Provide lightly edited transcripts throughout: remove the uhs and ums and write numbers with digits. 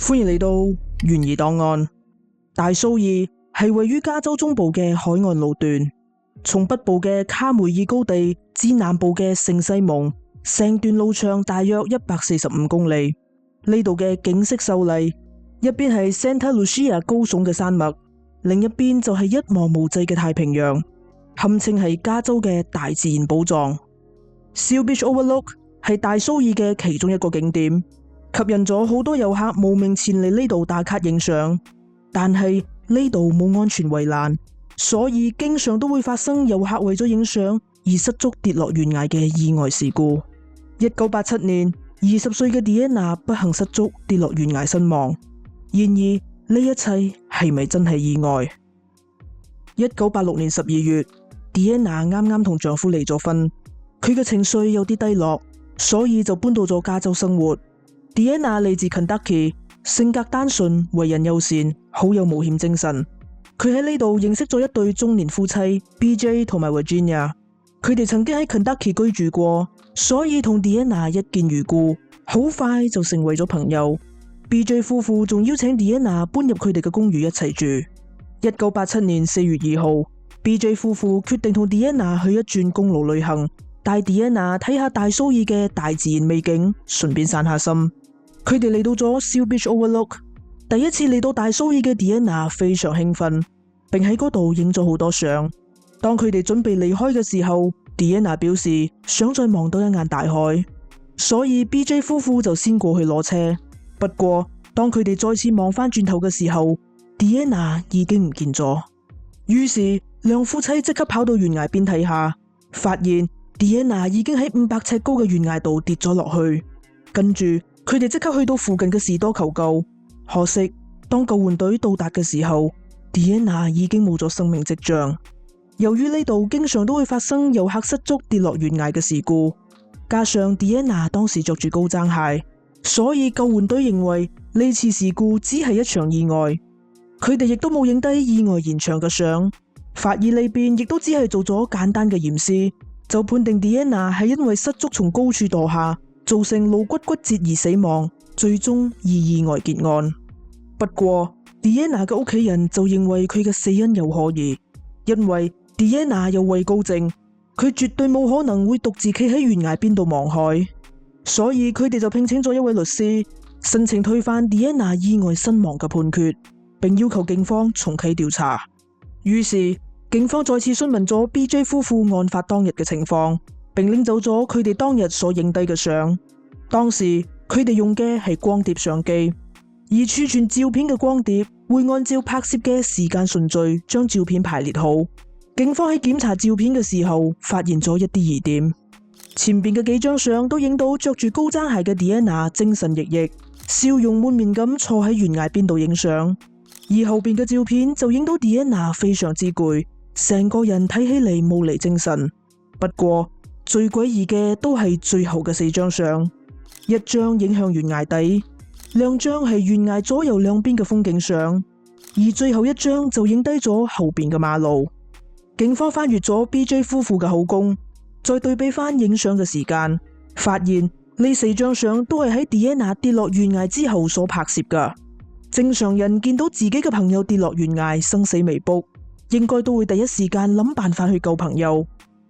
歡迎嚟到懸疑檔案。大蘇爾係位於加州中部嘅海岸路段，從北部嘅卡梅爾高地至南部嘅聖西蒙，成段路長大約145公里。呢度嘅景色秀麗，一邊係 Santa Lucia 高聳嘅山脈，另一邊就係一望無際嘅太平洋，堪稱係加州嘅大自然寶藏。Seal Beach Overlook 係大蘇爾嘅其中一個景點，吸引咗好多遊客慕名前嚟呢度打卡影相。但係呢度冇安全圍欄，所以經常都會發生遊客為咗影相而失足跌落懸崖嘅意外事故。1987年，20歲嘅 Deanna 不幸失足跌落懸崖身亡。然而呢一切係咪真係意外？1986年12月，Deanna 啱啱同丈夫離咗婚，佢嘅情緒有啲低落，所以就搬到咗加州生活。Deanna 嚟自 Kentucky， 性格單純，為人友善，好有冒險精神。佢喺呢度認識咗一對中年夫妻 BJ 同埋 Virginia， 佢哋曾經喺 Kentucky 居住過，所以同 Deanna 一見如故，好快就成為咗朋友。BJ 夫婦仲邀請 Deanna 搬入佢哋嘅公寓一齊住。1987年4月2號，BJ 夫婦決定同 Deanna 去一轉公路旅行，帶 Deanna 睇下大蘇爾嘅大自然美景，順便散下心。佢哋嚟到咗 Seal Beach Overlook， 第一次嚟到大蘇爾嘅 Deanna 非常興奮，並喺嗰度影咗好多相。當佢哋準備離開嘅時候， Deanna 表示想再望多一眼大海，所以 BJ 夫婦就先過去攞車。不過當佢哋再次望返轉頭嘅時候， Deanna 已經唔見咗。於是兩夫妻即刻跑到懸崖邊睇下，發現 Deanna 已經喺500尺高嘅懸崖度跌咗落去。跟住佢哋即刻去到附近嘅士多求救，可惜當救援隊到達嘅時候， Deanna 已經冇咗生命跡象。由於呢度經常都會發生遊客失足跌落懸崖嘅事故，加上 Deanna 當時着住高踭鞋，所以救援隊認為呢次事故只係一場意外。佢哋亦都冇影低意外現場嘅相，法醫呢邊亦都只係做咗簡單嘅驗屍，就判定 Deanna 係因為失足從高處墮下，造成顱骨骨折而死亡，最終以意外結案。不過 Deanna 嘅屋企人就認為佢嘅死因有可疑，因為 Deanna 有畏高症，佢絕對冇可能會獨自企喺懸崖邊度望海，所以佢哋就聘請咗一位律師，申請推翻 Deanna 意外身亡嘅判決，並要求警方重啟調查。於是警方再次詢問咗 BJ 夫婦案發當日嘅情況，並拎走咗佢哋當日所影低嘅相。當時佢哋用嘅係光碟相機，而儲存照片嘅光碟會按照拍攝嘅時間順序將照片排列好。警方喺檢查照片嘅時候發現咗一啲疑點，前邊嘅幾張相都影到着住高踭鞋嘅 Deanna 精神奕奕，笑容滿面咁坐喺懸崖邊度影相，而後邊嘅照片就影到 Deanna 非常之攰，成個人睇起嚟冇嚟精神。不過最詭異嘅都係最後嘅4張相，一張影向懸崖底，2張係懸崖左右兩邊嘅風景相，而最後一張就影低咗後邊嘅馬路。警方翻閱咗 BJ 夫婦嘅口供，再對比翻影相嘅時間，發現呢4張相都係喺 Deanna 跌落懸崖之後所拍攝噶。正常人見到自己嘅朋友跌落懸崖生死未卜，應該都會第一時間諗辦法去救朋友。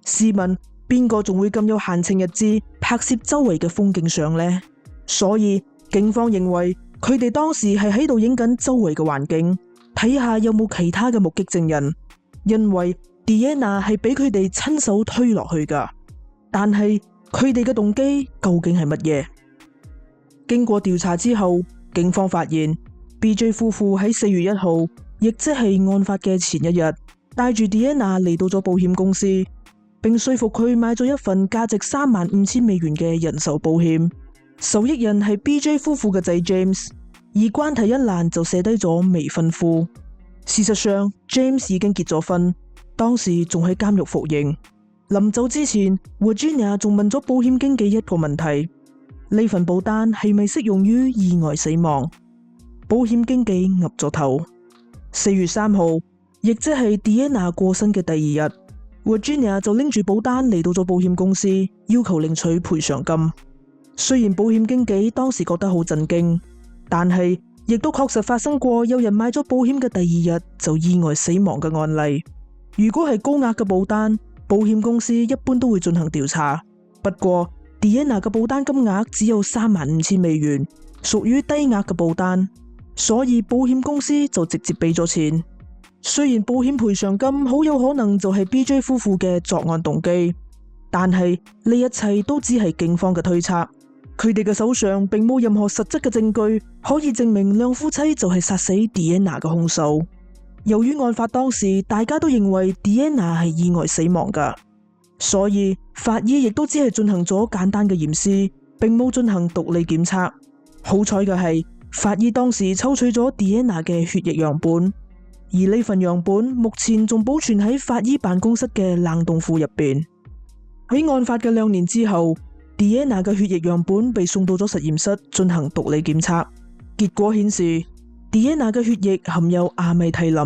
試問邊個仲會咁有閒情逸致拍攝周圍嘅風景相呢？所以警方認為佢哋當時係喺度影緊周圍嘅環境，睇下有冇其他嘅目擊證人。因為 Deanna 係俾佢哋親手推落去噶，但係佢哋嘅動機究竟係乜嘢？經過調查之後，警方發現 BJ 夫婦喺4月1號，亦即係案發嘅前一日，帶住 Deanna 嚟到咗保險公司，並說服佢買咗一份價值35,000美元嘅人壽保險。受益人係 BJ 夫婦嘅仔 James， 而關提一欄就寫低咗未婚夫。事實上 James 已經結咗婚，當時仲喺監獄服刑。臨走之前 Virginia 仲問咗保險經紀一個問題：呢份保單係咪適用於意外死亡？保險經紀岌咗頭。4月3號，亦即係 Deanna 過身嘅第二日， Virginia 就拎住保單嚟到咗保險公司，要求領取賠償金。雖然保險經紀當時覺得好震驚，但係亦都確實發生過有人買咗保險嘅第二日就意外死亡嘅案例。如果係高額嘅保單，保險公司一般都會進行調查。不過 Deanna 嘅保單金額只有$35,000，屬於低額嘅保單，所以保險公司就直接俾咗錢。雖然保險賠償金好有可能就係 BJ 夫婦嘅作案動機，但係呢一切都只係警方嘅推測。佢哋嘅手上並冇任何實質嘅證據可以證明兩夫妻就係殺死 Deanna 嘅兇手。由於案發當時大家都認為 Deanna 係意外死亡㗎，所以法醫亦都只係進行咗簡單嘅驗屍，並冇進行毒理檢測。好彩嘅係，法醫當時抽取咗 Deanna 嘅血液樣本，而呢份樣本目前仲保存喺法醫辦公室嘅冷凍庫入邊。喺案發嘅2年之後，Deanna 嘅血液樣本被送到咗實驗室進行毒理檢測，結果顯示 Deanna 嘅血液含有阿米替林。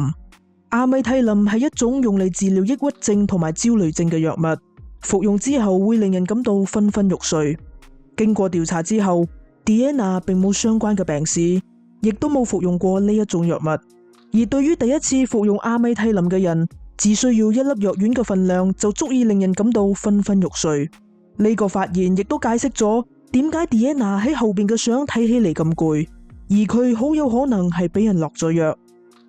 阿米替林係一種用嚟治療抑鬱症同埋焦慮症嘅藥物，服用之後會令人感到昏昏欲睡。經過調查之後，Deanna 並冇相關嘅病史，亦都冇服用過呢一種藥物。而對於第一次服用阿米替林嘅人，只需要1粒藥丸嘅分量就足以令人感到昏昏欲睡。呢個發現亦都解釋咗點解 Deanna 喺後邊嘅相睇起嚟咁攰，而佢好有可能係俾人落咗藥。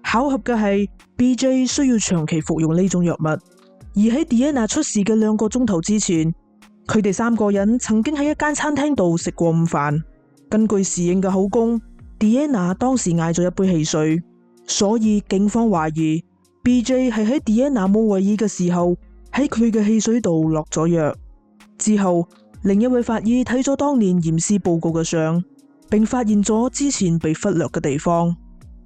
巧合嘅係 BJ 需要長期服用呢種藥物，而喺 Deanna 出事嘅2個鐘頭之前，佢哋3個人曾經喺一間餐廳度食過午飯。根據侍應嘅口供， Deanna 當時嗌咗一杯汽水，所以警方懷疑 BJ 係喺 Deanna 冇為意嘅時候喺佢嘅汽水度落咗藥。之後，另一位法醫睇咗當年驗屍報告嘅相，並發現咗之前被忽略嘅地方。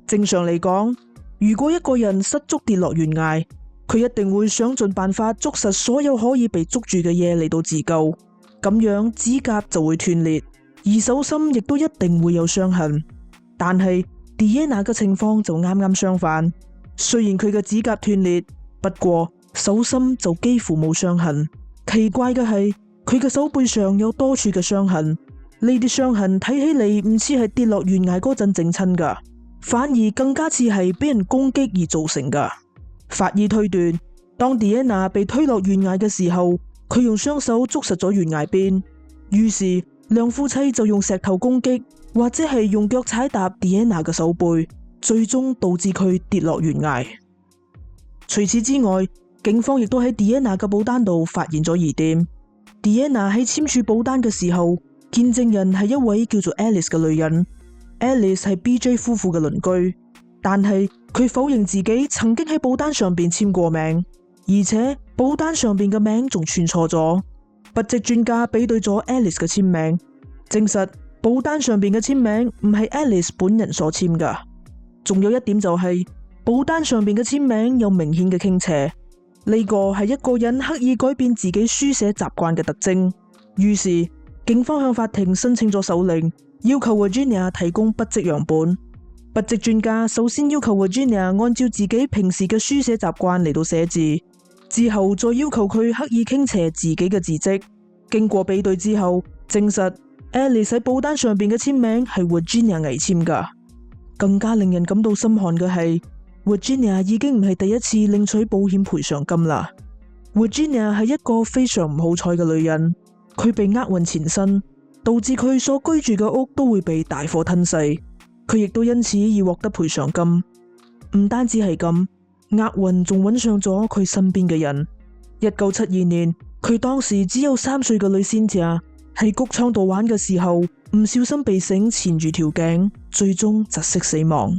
正常嚟講，如果一個人失足跌落懸崖，佢一定會想盡辦法捉實所有可以被捉住嘅嘢嚟到自救，咁樣指甲就會斷裂，而手心亦都一定會有傷痕。但係 Deanna 嘅情況就啱啱相反，雖然佢嘅指甲斷裂，不過手心就幾乎冇傷痕。奇怪嘅係，佢嘅手背上有多處嘅傷痕，呢啲傷痕睇起嚟唔似係跌落懸崖嗰陣整親噶，反而更加似係俾人攻擊而造成噶。法醫推斷，當 Deanna 被推落懸崖嘅時候，佢用雙手捉實咗懸崖邊，於是兩夫妻就用石頭攻擊，或者係用腳踩踏 Deanna 嘅手背，最終導致佢跌落懸崖。除此之外，警方亦都喺 Deanna 嘅保單度發現咗疑點。Deanna 喺簽署保單嘅時候，見證人係一位叫做 Alice 嘅女人。Alice 係 BJ 夫婦嘅鄰居，但係佢否認自己曾經喺保單上邊簽過名，而且保單上邊嘅名仲串錯咗。筆跡專家比對咗 Alice 嘅簽名，證實保單上邊嘅簽名唔係 Alice 本人所簽噶。仲有一點就係，保單上邊嘅簽名有明顯嘅傾斜。呢個係一個人刻意改變自己書寫習慣嘅特徵。於是警方向法庭申請咗手令，要求 Virginia 提供筆跡樣本。筆跡專家首先要求 Virginia 按照自己平時嘅書寫習慣嚟到寫字，之後再要求佢刻意傾斜自己嘅字跡。經過比對之後，證實 Alice 喺保單上邊嘅簽名係 Virginia 偽簽噶。更加令人感到心寒嘅係，Virginia 已經唔係第一次領取保險賠償金啦。Virginia 係一個非常唔好彩嘅女人，佢被厄運纏身，導致佢所居住嘅屋都會被大火吞噬，佢亦都因此而獲得賠償金。唔單止係咁，厄運仲揾上咗佢身邊嘅人。1972年，佢當時只有3歲嘅女 Cynthia 喺谷倉度玩嘅時候，唔小心被繩纏住條頸，最終窒息死亡。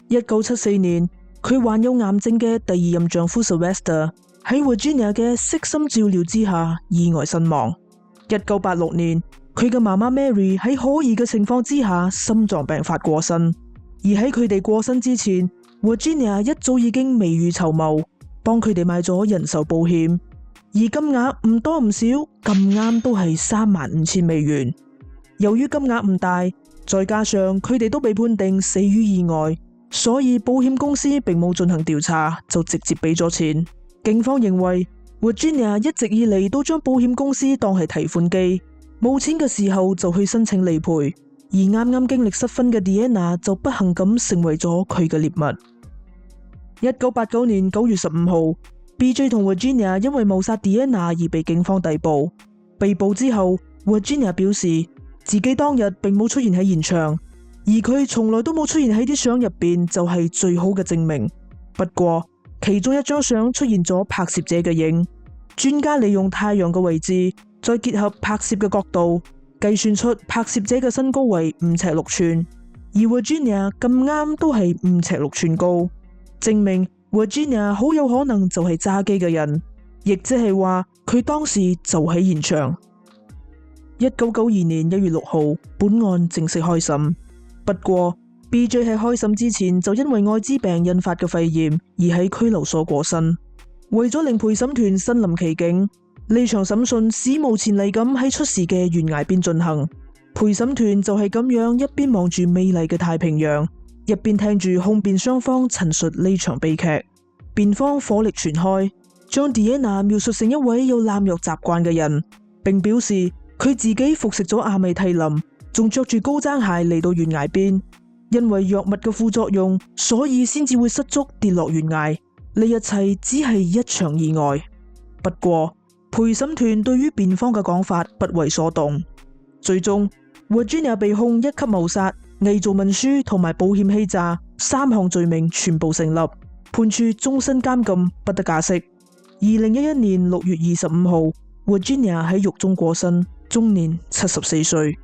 1974年，佢患有癌症嘅第2任丈夫 Sylvester 喺 Virginia 嘅悉心照料之下意外身亡。1986年，佢嘅媽媽 Mary 喺可疑嘅情況之下心臟病發過身。而喺佢哋過身之前， Virginia 一早已經未雨綢繆，幫佢哋買咗人壽保險，而金額唔多唔少，咁啱都係$35,000。由於金額唔大，再加上佢哋都被判定死於意外，所以保險公司並冇進行調查，就直接俾咗錢。警方認為 Virginia 一直以嚟都將保險公司當係提款機，冇錢嘅時候就去申請理賠，而啱啱經歷失婚嘅 Diana 就不幸咁成為咗佢嘅獵物。1989年9月15號，BJ 同 Virginia 因為謀殺 Diana 而被警方逮捕。被捕之後，Virginia 表示自己當日並冇出現喺現場，而佢從來都冇出現喺啲相入邊，就係最好嘅證明。不過，其中一張相出現咗拍攝者嘅影，專家利用太陽嘅位置，再結合拍攝嘅角度，計算出拍攝者嘅身高為5尺6寸，而 Virginia 咁啱都係5尺6寸高，證明 Virginia 好有可能就係揸機嘅人，亦即係話佢當時就喺現場。1992年1月6號，本案正式開審。不過 BJ 喺開審之前就因為艾滋病引發嘅肺炎而喺拘留所過身。為咗令陪審團身臨其境，呢場審訊史無前例咁喺出事嘅懸崖邊進行。陪審團就係咁樣一邊望住美麗嘅太平洋，一邊聽住控辯雙方陳述呢場悲劇。辯方火力全開，將 Diana 描述成一位有濫藥習慣嘅人，並表示佢自己服食咗阿米替林，仲着住高踭鞋嚟到懸崖邊，因為藥物嘅副作用，所以先至會失足跌落懸崖。呢一切只係一場意外。不過陪審團對於辯方嘅講法不為所動，最終 Virginia 被控1級謀殺、偽造文書同埋保險欺詐3項罪名全部成立，判處終身監禁，不得假釋。2011年6月25號，Virginia 喺獄中過身，終年74歲。